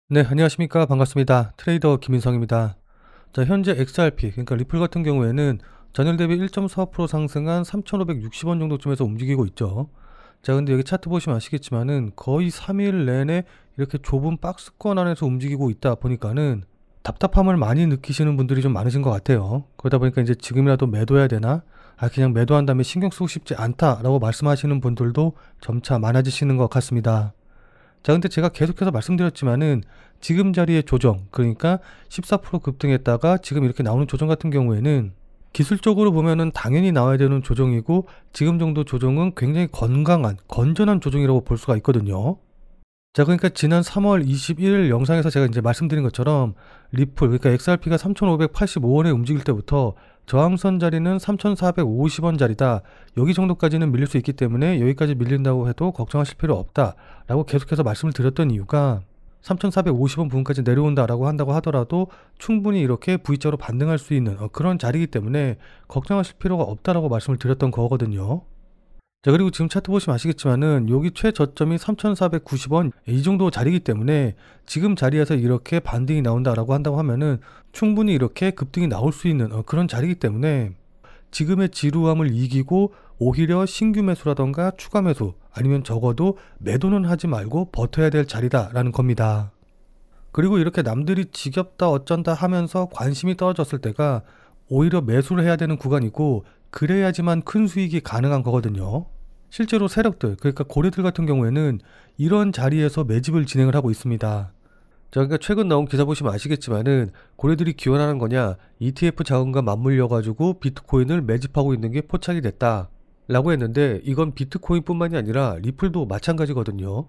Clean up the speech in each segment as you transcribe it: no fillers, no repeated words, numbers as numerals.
네, 안녕하십니까. 반갑습니다. 트레이더 김인성입니다. 자, 현재 XRP, 그러니까 리플 같은 경우에는 전일 대비 1.45% 상승한 3,560원 정도쯤에서 움직이고 있죠. 자, 근데 여기 차트 보시면 아시겠지만은 거의 3일 내내 이렇게 좁은 박스권 안에서 움직이고 있다 보니까는 답답함을 많이 느끼시는 분들이 좀 많으신 것 같아요. 그러다 보니까 이제 지금이라도 매도해야 되나? 그냥 매도한 다음에 신경 쓰고 싶지 않다라고 말씀하시는 분들도 점차 많아지시는 것 같습니다. 자, 근데 제가 계속해서 말씀드렸지만은 지금 자리의 조정, 그러니까 14% 급등했다가 지금 이렇게 나오는 조정 같은 경우에는 기술적으로 보면은 당연히 나와야 되는 조정이고, 지금 정도 조정은 굉장히 건강한, 건전한 조정이라고 볼 수가 있거든요. 자, 그러니까 지난 3월 21일 영상에서 제가 이제 말씀드린 것처럼 리플, 그러니까 XRP가 3,585원에 움직일 때부터 저항선 자리는 3,450원 자리다. 여기 정도까지는 밀릴 수 있기 때문에 여기까지 밀린다고 해도 걱정하실 필요 없다라고 계속해서 말씀을 드렸던 이유가, 3,450원 부분까지 내려온다라고 한다고 하더라도 충분히 이렇게 V자로 반등할 수 있는 그런 자리이기 때문에 걱정하실 필요가 없다라고 말씀을 드렸던 거거든요. 자, 그리고 지금 차트 보시면 아시겠지만은 여기 최저점이 3,490원 이 정도 자리이기 때문에 지금 자리에서 이렇게 반등이 나온다라고 한다고 하면은 충분히 이렇게 급등이 나올 수 있는 그런 자리이기 때문에 지금의 지루함을 이기고 오히려 신규 매수라던가 추가 매수, 아니면 적어도 매도는 하지 말고 버텨야 될 자리다라는 겁니다. 그리고 이렇게 남들이 지겹다 어쩐다 하면서 관심이 떨어졌을 때가 오히려 매수를 해야 되는 구간이고, 그래야지만 큰 수익이 가능한 거거든요. 실제로 세력들, 그러니까 고래들 같은 경우에는 이런 자리에서 매집을 진행을 하고 있습니다. 자, 그러니까 최근 나온 기사 보시면 아시겠지만은 고래들이 기원하는 거냐, ETF 자금과 맞물려 가지고 비트코인을 매집하고 있는 게 포착이 됐다 라고 했는데, 이건 비트코인 뿐만이 아니라 리플도 마찬가지거든요.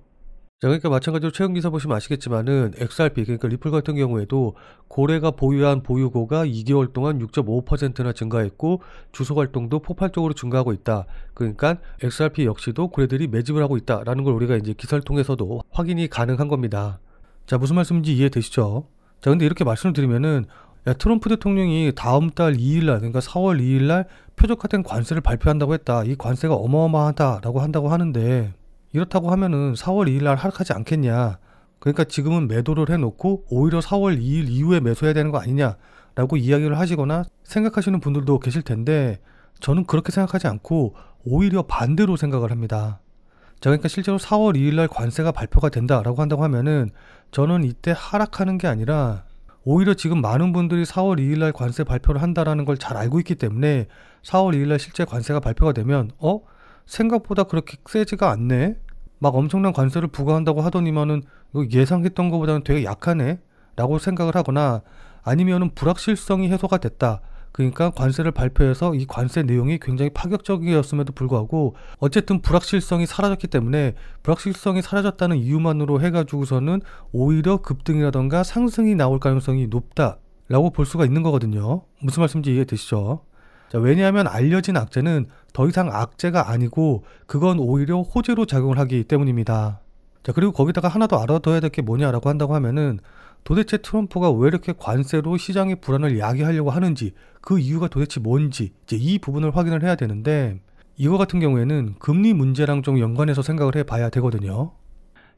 자, 그러니까 마찬가지로 최근 기사 보시면 아시겠지만은 XRP, 그러니까 리플 같은 경우에도 고래가 보유한 보유고가 2개월 동안 6.5%나 증가했고 주석 활동도 폭발적으로 증가하고 있다. 그러니까 XRP 역시도 고래들이 매집을 하고 있다라는 걸 우리가 이제 기사를 통해서도 확인이 가능한 겁니다. 자, 무슨 말씀인지 이해되시죠? 자, 근데 이렇게 말씀을 드리면은, 야, 트럼프 대통령이 다음 달 2일날, 그러니까 4월 2일날 표적화된 관세를 발표한다고 했다. 이 관세가 어마어마하다라고 한다고 하는데, 이렇다고 하면은 4월 2일날 하락하지 않겠냐. 그러니까 지금은 매도를 해놓고 오히려 4월 2일 이후에 매수해야 되는 거 아니냐라고 이야기를 하시거나 생각하시는 분들도 계실 텐데, 저는 그렇게 생각하지 않고 오히려 반대로 생각을 합니다. 자, 그러니까 실제로 4월 2일날 관세가 발표가 된다라고 한다고 하면은 저는 이때 하락하는 게 아니라, 오히려 지금 많은 분들이 4월 2일날 관세 발표를 한다라는 걸 잘 알고 있기 때문에 4월 2일날 실제 관세가 발표가 되면 생각보다 그렇게 세지가 않네? 막 엄청난 관세를 부과한다고 하더니만은 이거 예상했던 것보다는 되게 약하네? 라고 생각을 하거나, 아니면은 불확실성이 해소가 됐다. 그러니까 관세를 발표해서 이 관세 내용이 굉장히 파격적이었음에도 불구하고 어쨌든 불확실성이 사라졌기 때문에, 불확실성이 사라졌다는 이유만으로 해가지고서는 오히려 급등이라던가 상승이 나올 가능성이 높다라고 볼 수가 있는 거거든요. 무슨 말씀인지 이해되시죠? 자, 왜냐하면 알려진 악재는 더 이상 악재가 아니고 그건 오히려 호재로 작용을 하기 때문입니다. 자, 그리고 거기다가 하나 더 알아둬야 될 게 뭐냐라고 한다고 하면은, 도대체 트럼프가 왜 이렇게 관세로 시장의 불안을 야기하려고 하는지, 그 이유가 도대체 뭔지 이제 이 부분을 확인을 해야 되는데, 이거 같은 경우에는 금리 문제랑 좀 연관해서 생각을 해봐야 되거든요.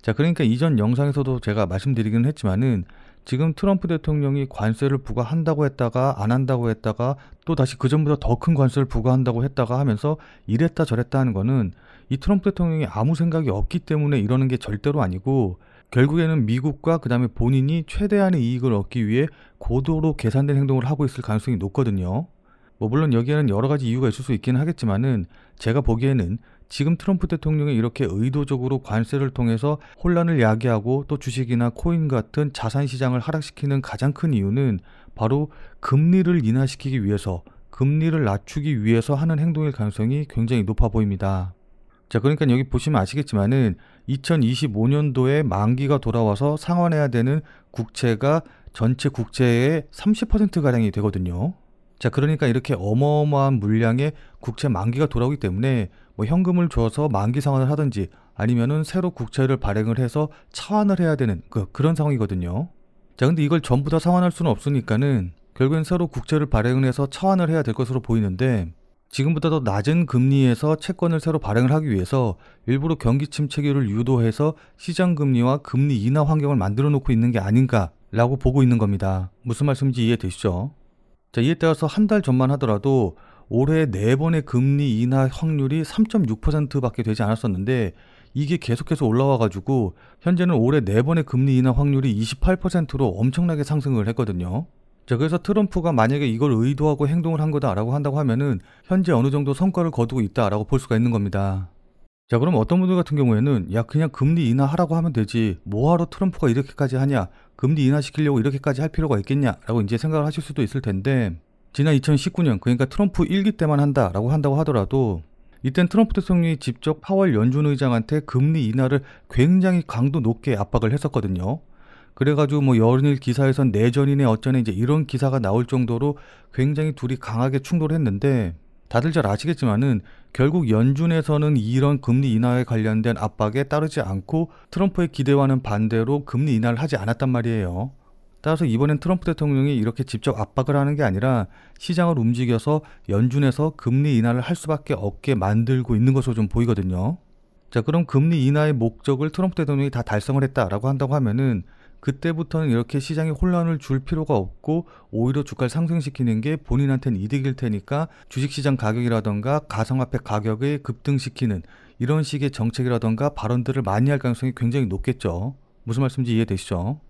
자, 그러니까 이전 영상에서도 제가 말씀드리긴 했지만은, 지금 트럼프 대통령이 관세를 부과한다고 했다가 안 한다고 했다가 또 다시 그전보다 더 큰 관세를 부과한다고 했다가 하면서 이랬다 저랬다 하는 거는, 이 트럼프 대통령이 아무 생각이 없기 때문에 이러는 게 절대로 아니고, 결국에는 미국과 그 다음에 본인이 최대한의 이익을 얻기 위해 고도로 계산된 행동을 하고 있을 가능성이 높거든요. 물론 여기에는 여러 가지 이유가 있을 수 있기는 하겠지만은, 제가 보기에는 지금 트럼프 대통령이 이렇게 의도적으로 관세를 통해서 혼란을 야기하고 또 주식이나 코인 같은 자산 시장을 하락시키는 가장 큰 이유는 바로 금리를 인하시키기 위해서, 금리를 낮추기 위해서 하는 행동일 가능성이 굉장히 높아 보입니다. 자, 그러니까 여기 보시면 아시겠지만은 2025년도에 만기가 돌아와서 상환해야 되는 국채가 전체 국채의 30%가량이 되거든요. 자, 그러니까 이렇게 어마어마한 물량의 국채 만기가 돌아오기 때문에 현금을 줘서 만기 상환을 하든지, 아니면은 새로 국채를 발행을 해서 차환을 해야 되는 그런 상황이거든요. 자, 근데 이걸 전부 다 상환할 수는 없으니까는 결국엔 새로 국채를 발행을 해서 차환을 해야 될 것으로 보이는데, 지금보다 더 낮은 금리에서 채권을 새로 발행을 하기 위해서 일부러 경기 침체기를 유도해서 시장 금리와 금리 인하 환경을 만들어 놓고 있는 게 아닌가라고 보고 있는 겁니다. 무슨 말씀인지 이해되시죠? 자, 이에 따라서 한 달 전만 하더라도 올해 4번의 금리 인하 확률이 3.6%밖에 되지 않았었는데 이게 계속해서 올라와가지고 현재는 올해 4번의 금리 인하 확률이 28%로 엄청나게 상승을 했거든요. 자, 그래서 트럼프가 만약에 이걸 의도하고 행동을 한 거다라고 한다고 하면은 현재 어느 정도 성과를 거두고 있다라고 볼 수가 있는 겁니다. 자, 그럼 어떤 분들 같은 경우에는 야, 그냥 금리 인하하라고 하면 되지 뭐하러 트럼프가 이렇게까지 하냐, 금리 인하시키려고 이렇게까지 할 필요가 있겠냐라고 이제 생각을 하실 수도 있을 텐데, 지난 2019년 그러니까 트럼프 1기 때만 한다라고 하더라도 이땐 트럼프 대통령이 직접 파월 연준 의장한테 금리 인하를 굉장히 강도 높게 압박을 했었거든요. 그래가지고 뭐 연일 기사에선 내전이네 어쩌네 이제 이런 기사가 나올 정도로 굉장히 둘이 강하게 충돌했는데, 다들 잘 아시겠지만은 결국 연준에서는 이런 금리 인하에 관련된 압박에 따르지 않고 트럼프의 기대와는 반대로 금리 인하를 하지 않았단 말이에요. 따라서 이번엔 트럼프 대통령이 이렇게 직접 압박을 하는 게 아니라 시장을 움직여서 연준에서 금리 인하를 할 수밖에 없게 만들고 있는 것으로 좀 보이거든요. 자, 그럼 금리 인하의 목적을 트럼프 대통령이 다 달성을 했다라고 한다고 하면은 그때부터는 이렇게 시장에 혼란을 줄 필요가 없고 오히려 주가를 상승시키는 게 본인한테는 이득일 테니까 주식시장 가격이라던가 가상화폐 가격을 급등시키는 이런 식의 정책이라던가 발언들을 많이 할 가능성이 굉장히 높겠죠. 무슨 말씀인지 이해되시죠?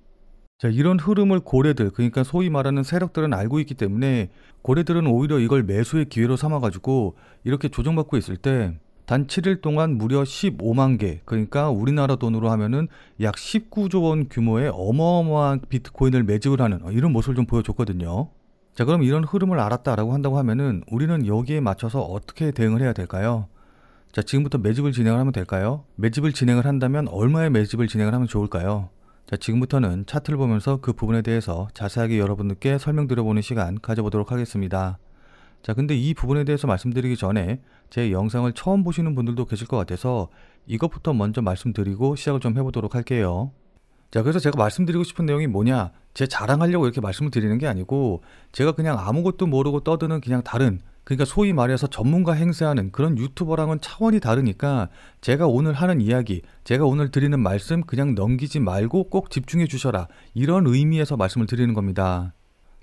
자, 이런 흐름을 고래들, 그러니까 소위 말하는 세력들은 알고 있기 때문에 고래들은 오히려 이걸 매수의 기회로 삼아가지고 이렇게 조정받고 있을 때 단 7일 동안 무려 15만 개, 그러니까 우리나라 돈으로 하면은 약 19조 원 규모의 어마어마한 비트코인을 매집을 하는 이런 모습을 좀 보여줬거든요. 자, 그럼 이런 흐름을 알았다라고 한다고 하면은 우리는 여기에 맞춰서 어떻게 대응을 해야 될까요? 자, 지금부터 매집을 진행을 하면 될까요? 매집을 진행을 한다면 얼마의 매집을 진행을 하면 좋을까요? 자, 지금부터는 차트를 보면서 그 부분에 대해서 자세하게 여러분들께 설명드려보는 시간 가져보도록 하겠습니다. 자, 근데 이 부분에 대해서 말씀드리기 전에 제 영상을 처음 보시는 분들도 계실 것 같아서 이것부터 먼저 말씀드리고 시작을 좀 해보도록 할게요. 자, 그래서 제가 말씀드리고 싶은 내용이 뭐냐, 제 자랑하려고 이렇게 말씀을 드리는 게 아니고 제가 그냥 아무것도 모르고 떠드는 그냥 다른, 그러니까 소위 말해서 전문가 행세하는 그런 유튜버랑은 차원이 다르니까 제가 오늘 하는 이야기, 제가 오늘 드리는 말씀 그냥 넘기지 말고 꼭 집중해 주셔라, 이런 의미에서 말씀을 드리는 겁니다.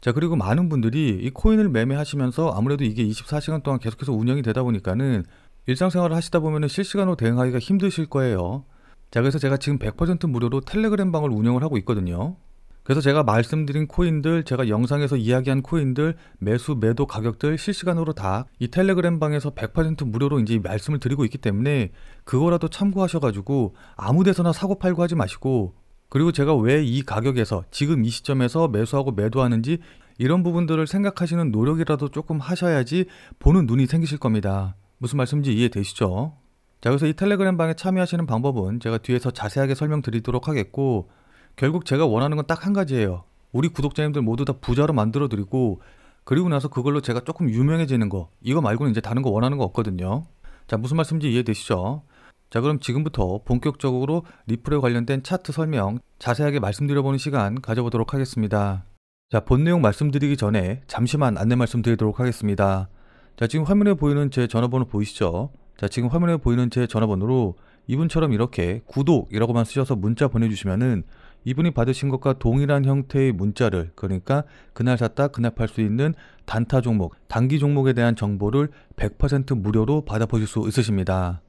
자, 그리고 많은 분들이 이 코인을 매매하시면서 아무래도 이게 24시간 동안 계속해서 운영이 되다 보니까는 일상생활을 하시다 보면은 실시간으로 대응하기가 힘드실 거예요. 자, 그래서 제가 지금 100% 무료로 텔레그램 방을 운영을 하고 있거든요. 그래서 제가 말씀드린 코인들, 제가 영상에서 이야기한 코인들, 매수, 매도 가격들 실시간으로 다 이 텔레그램 방에서 100% 무료로 이제 말씀을 드리고 있기 때문에 그거라도 참고하셔가지고 아무 데서나 사고 팔고 하지 마시고, 그리고 제가 왜 이 가격에서 지금 이 시점에서 매수하고 매도하는지 이런 부분들을 생각하시는 노력이라도 조금 하셔야지 보는 눈이 생기실 겁니다. 무슨 말씀인지 이해되시죠? 자, 그래서 이 텔레그램 방에 참여하시는 방법은 제가 뒤에서 자세하게 설명드리도록 하겠고, 결국 제가 원하는 건 딱 한 가지예요. 우리 구독자님들 모두 다 부자로 만들어 드리고, 그리고 나서 그걸로 제가 조금 유명해지는 거, 이거 말고는 이제 다른 거 원하는 거 없거든요. 자, 무슨 말씀인지 이해되시죠? 자, 그럼 지금부터 본격적으로 리플에 관련된 차트 설명 자세하게 말씀드려보는 시간 가져보도록 하겠습니다. 자, 본 내용 말씀드리기 전에 잠시만 안내 말씀드리도록 하겠습니다. 자, 지금 화면에 보이는 제 전화번호 보이시죠? 자, 지금 화면에 보이는 제 전화번호로 이분처럼 이렇게 구독이라고만 쓰셔서 문자 보내주시면은 이분이 받으신 것과 동일한 형태의 문자를, 그러니까 그날 샀다 그날 팔 수 있는 단타 종목, 단기 종목에 대한 정보를 100% 무료로 받아보실 수 있으십니다.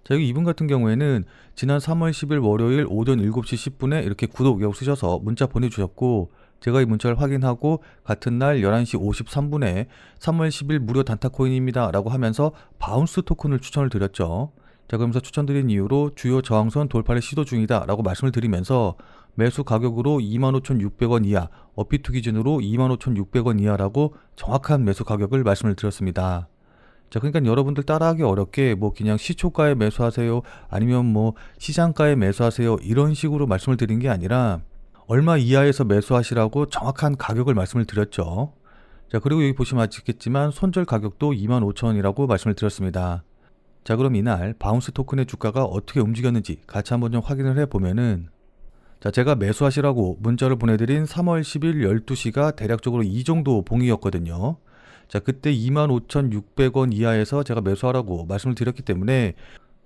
자, 여기 이분 같은 경우에는 지난 3월 10일 월요일 오전 7시 10분에 이렇게 구독이라고 쓰셔서 문자 보내주셨고, 제가 이 문자를 확인하고 같은 날 11시 53분에 3월 10일 무료 단타코인입니다 라고 하면서 바운스 토큰을 추천을 드렸죠. 자, 그러면서 추천드린 이유로 주요 저항선 돌파를 시도 중이다 라고 말씀을 드리면서 매수 가격으로 25,600원 이하, 업비트 기준으로 25,600원 이하라고 정확한 매수 가격을 말씀을 드렸습니다. 자, 그러니까 여러분들 따라하기 어렵게 뭐 그냥 시초가에 매수하세요, 아니면 뭐 시장가에 매수하세요, 이런 식으로 말씀을 드린 게 아니라 얼마 이하에서 매수하시라고 정확한 가격을 말씀을 드렸죠. 자, 그리고 여기 보시면 아시겠지만 손절 가격도 25,000원이라고 말씀을 드렸습니다. 자, 그럼 이날 바운스 토큰의 주가가 어떻게 움직였는지 같이 한번 좀 확인을 해보면은, 자, 제가 매수하시라고 문자를 보내드린 3월 10일 12시가 대략적으로 이 정도 봉이었거든요. 자, 그때 25,600원 이하에서 제가 매수하라고 말씀을 드렸기 때문에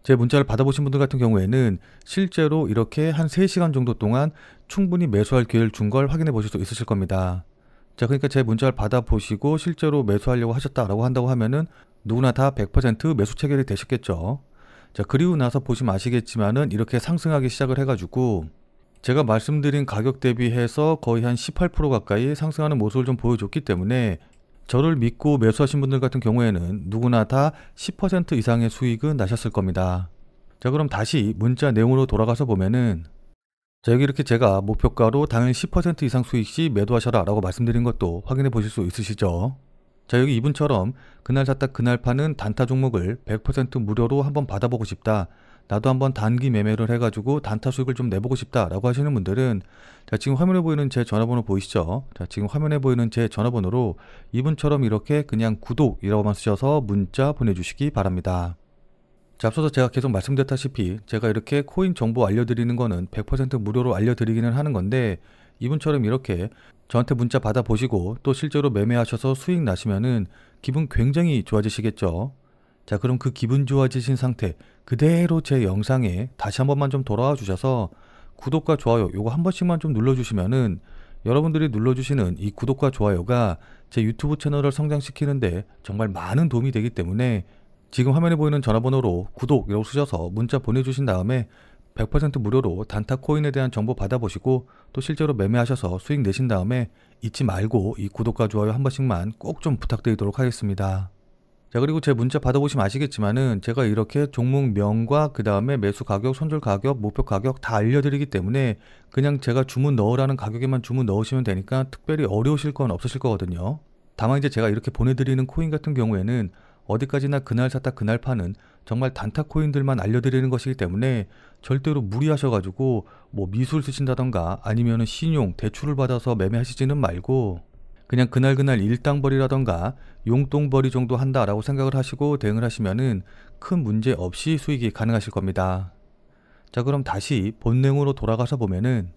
제 문자를 받아보신 분들 같은 경우에는 실제로 이렇게 한 3시간 정도 동안 충분히 매수할 기회를 준 걸 확인해 보실 수 있으실 겁니다. 자, 그러니까 제 문자를 받아보시고 실제로 매수하려고 하셨다라고 한다고 하면은 누구나 다 100% 매수 체결이 되셨겠죠. 자, 그리고 나서 보시면 아시겠지만은 이렇게 상승하기 시작을 해가지고 제가 말씀드린 가격 대비해서 거의 한 18% 가까이 상승하는 모습을 좀 보여줬기 때문에 저를 믿고 매수하신 분들 같은 경우에는 누구나 다 10% 이상의 수익은 나셨을 겁니다. 자, 그럼 다시 문자 내용으로 돌아가서 보면은 자, 여기 이렇게 제가 목표가로 당일 10% 이상 수익 시 매도하셔라 라고 말씀드린 것도 확인해 보실 수 있으시죠. 자, 여기 이분처럼 그날 샀다 그날 파는 단타 종목을 100% 무료로 한번 받아보고 싶다, 나도 한번 단기 매매를 해가지고 단타 수익을 좀 내보고 싶다 라고 하시는 분들은 자, 지금 화면에 보이는 제 전화번호 보이시죠? 자, 지금 화면에 보이는 제 전화번호로 이분처럼 이렇게 그냥 구독이라고만 쓰셔서 문자 보내주시기 바랍니다. 자, 앞서서 제가 계속 말씀드렸다시피 제가 이렇게 코인 정보 알려드리는 거는 100% 무료로 알려드리기는 하는 건데 이분처럼 이렇게 저한테 문자 받아보시고 또 실제로 매매하셔서 수익 나시면은 기분 굉장히 좋아지시겠죠. 자, 그럼 그 기분 좋아지신 상태 그대로 제 영상에 다시 한 번만 좀 돌아와 주셔서 구독과 좋아요 요거 한 번씩만 좀 눌러주시면은 여러분들이 눌러주시는 이 구독과 좋아요가 제 유튜브 채널을 성장시키는데 정말 많은 도움이 되기 때문에 지금 화면에 보이는 전화번호로 구독이라고 쓰셔서 문자 보내주신 다음에 100% 무료로 단타 코인에 대한 정보 받아보시고 또 실제로 매매하셔서 수익 내신 다음에 잊지 말고 이 구독과 좋아요 한 번씩만 꼭 좀 부탁드리도록 하겠습니다. 자, 그리고 제 문자 받아보시면 아시겠지만은 제가 이렇게 종목명과 그 다음에 매수 가격, 손절 가격, 목표 가격 다 알려드리기 때문에 그냥 제가 주문 넣으라는 가격에만 주문 넣으시면 되니까 특별히 어려우실 건 없으실 거거든요. 다만 이제 제가 이렇게 보내드리는 코인 같은 경우에는 어디까지나 그날 샀다 그날 파는 정말 단타 코인들만 알려드리는 것이기 때문에 절대로 무리하셔가지고 뭐 미술 쓰신다던가 아니면은 신용, 대출을 받아서 매매하시지는 말고 그냥 그날 일당벌이라던가 용돈벌이 정도 한다라고 생각을 하시고 대응을 하시면은 큰 문제 없이 수익이 가능하실 겁니다. 자, 그럼 다시 본 내용으로 돌아가서 보면은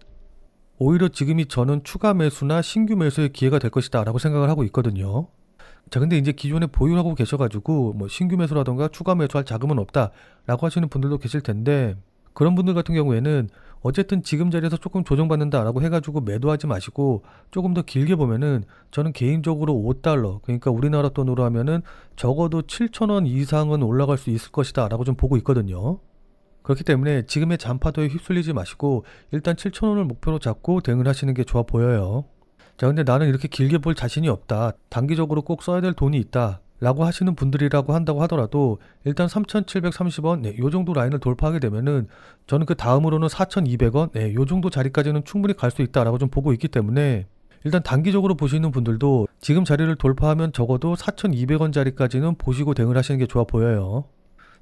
오히려 지금이 저는 추가 매수나 신규 매수의 기회가 될 것이다 라고 생각을 하고 있거든요. 자, 근데 이제 기존에 보유하고 계셔가지고 뭐 신규 매수라던가 추가 매수할 자금은 없다 라고 하시는 분들도 계실 텐데 그런 분들 같은 경우에는 어쨌든 지금 자리에서 조금 조정받는다 라고 해가지고 매도하지 마시고 조금 더 길게 보면은 저는 개인적으로 5달러 그러니까 우리나라 돈으로 하면은 적어도 7,000원 이상은 올라갈 수 있을 것이다 라고 좀 보고 있거든요. 그렇기 때문에 지금의 잔파도에 휩쓸리지 마시고 일단 7,000원을 목표로 잡고 대응을 하시는 게 좋아 보여요. 자, 근데 나는 이렇게 길게 볼 자신이 없다, 단기적으로 꼭 써야 될 돈이 있다 라고 하시는 분들이라고 한다고 하더라도 일단 3,730원 네, 요 정도 라인을 돌파하게 되면은 저는 그 다음으로는 4,200원 네, 요 정도 자리까지는 충분히 갈 수 있다라고 좀 보고 있기 때문에 일단 단기적으로 보시는 분들도 지금 자리를 돌파하면 적어도 4,200원 자리까지는 보시고 대응을 하시는 게 좋아 보여요.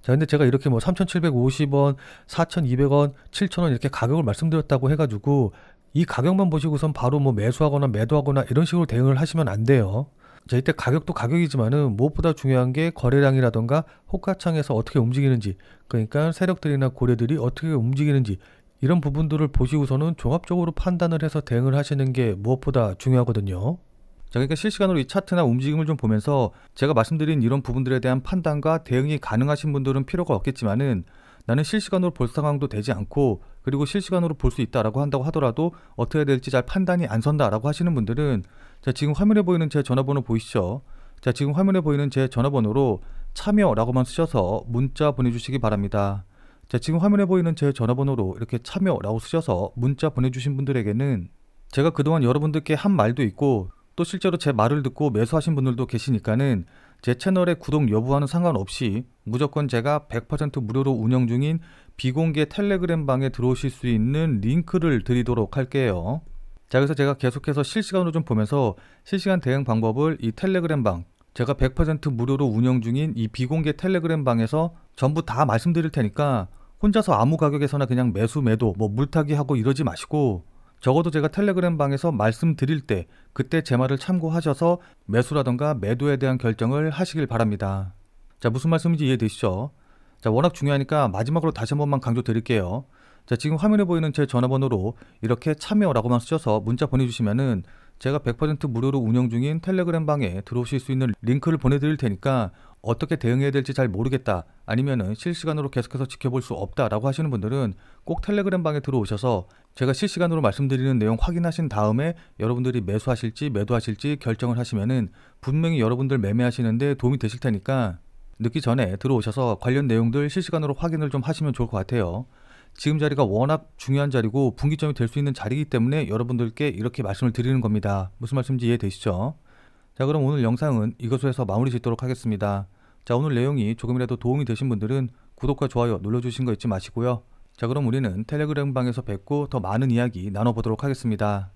자, 근데 제가 이렇게 뭐 3,750원, 4,200원, 7,000원 이렇게 가격을 말씀드렸다고 해가지고 이 가격만 보시고선 바로 뭐 매수하거나 매도하거나 이런 식으로 대응을 하시면 안 돼요. 자, 이때 가격도 가격이지만은 무엇보다 중요한 게 거래량이라던가 호가창에서 어떻게 움직이는지, 그러니까 세력들이나 고래들이 어떻게 움직이는지 이런 부분들을 보시고서는 종합적으로 판단을 해서 대응을 하시는 게 무엇보다 중요하거든요. 자, 그러니까 실시간으로 이 차트나 움직임을 좀 보면서 제가 말씀드린 이런 부분들에 대한 판단과 대응이 가능하신 분들은 필요가 없겠지만은 나는 실시간으로 볼 상황도 되지 않고 그리고 실시간으로 볼 수 있다라고 한다고 하더라도 어떻게 해야 될지 잘 판단이 안 선다라고 하시는 분들은 자, 지금 화면에 보이는 제 전화번호 보이시죠? 자, 지금 화면에 보이는 제 전화번호로 참여라고만 쓰셔서 문자 보내주시기 바랍니다. 자, 지금 화면에 보이는 제 전화번호로 이렇게 참여라고 쓰셔서 문자 보내주신 분들에게는 제가 그동안 여러분들께 한 말도 있고 또 실제로 제 말을 듣고 매수하신 분들도 계시니까는 제 채널의 구독 여부와는 상관없이 무조건 제가 100% 무료로 운영 중인 비공개 텔레그램 방에 들어오실 수 있는 링크를 드리도록 할게요. 자, 그래서 제가 계속해서 실시간으로 좀 보면서 실시간 대응 방법을 이 텔레그램 방 제가 100% 무료로 운영 중인 이 비공개 텔레그램 방에서 전부 다 말씀드릴 테니까 혼자서 아무 가격에서나 그냥 매수 매도 뭐 물타기 하고 이러지 마시고 적어도 제가 텔레그램 방에서 말씀드릴 때 그때 제 말을 참고하셔서 매수라던가 매도에 대한 결정을 하시길 바랍니다. 자, 무슨 말씀인지 이해되시죠? 자, 워낙 중요하니까 마지막으로 다시 한 번만 강조 드릴게요. 자, 지금 화면에 보이는 제 전화번호로 이렇게 참여라고만 쓰셔서 문자 보내주시면은 제가 100% 무료로 운영 중인 텔레그램 방에 들어오실 수 있는 링크를 보내드릴 테니까 어떻게 대응해야 될지 잘 모르겠다, 아니면은 실시간으로 계속해서 지켜볼 수 없다라고 하시는 분들은 꼭 텔레그램 방에 들어오셔서 제가 실시간으로 말씀드리는 내용 확인하신 다음에 여러분들이 매수하실지 매도하실지 결정을 하시면은 분명히 여러분들 매매하시는데 도움이 되실 테니까 늦기 전에 들어오셔서 관련 내용들 실시간으로 확인을 좀 하시면 좋을 것 같아요. 지금 자리가 워낙 중요한 자리고 분기점이 될 수 있는 자리이기 때문에 여러분들께 이렇게 말씀을 드리는 겁니다. 무슨 말씀인지 이해되시죠? 자, 그럼 오늘 영상은 이것으로 해서 마무리 짓도록 하겠습니다. 자, 오늘 내용이 조금이라도 도움이 되신 분들은 구독과 좋아요 눌러주신 거 잊지 마시고요. 자, 그럼 우리는 텔레그램 방에서 뵙고 더 많은 이야기 나눠보도록 하겠습니다.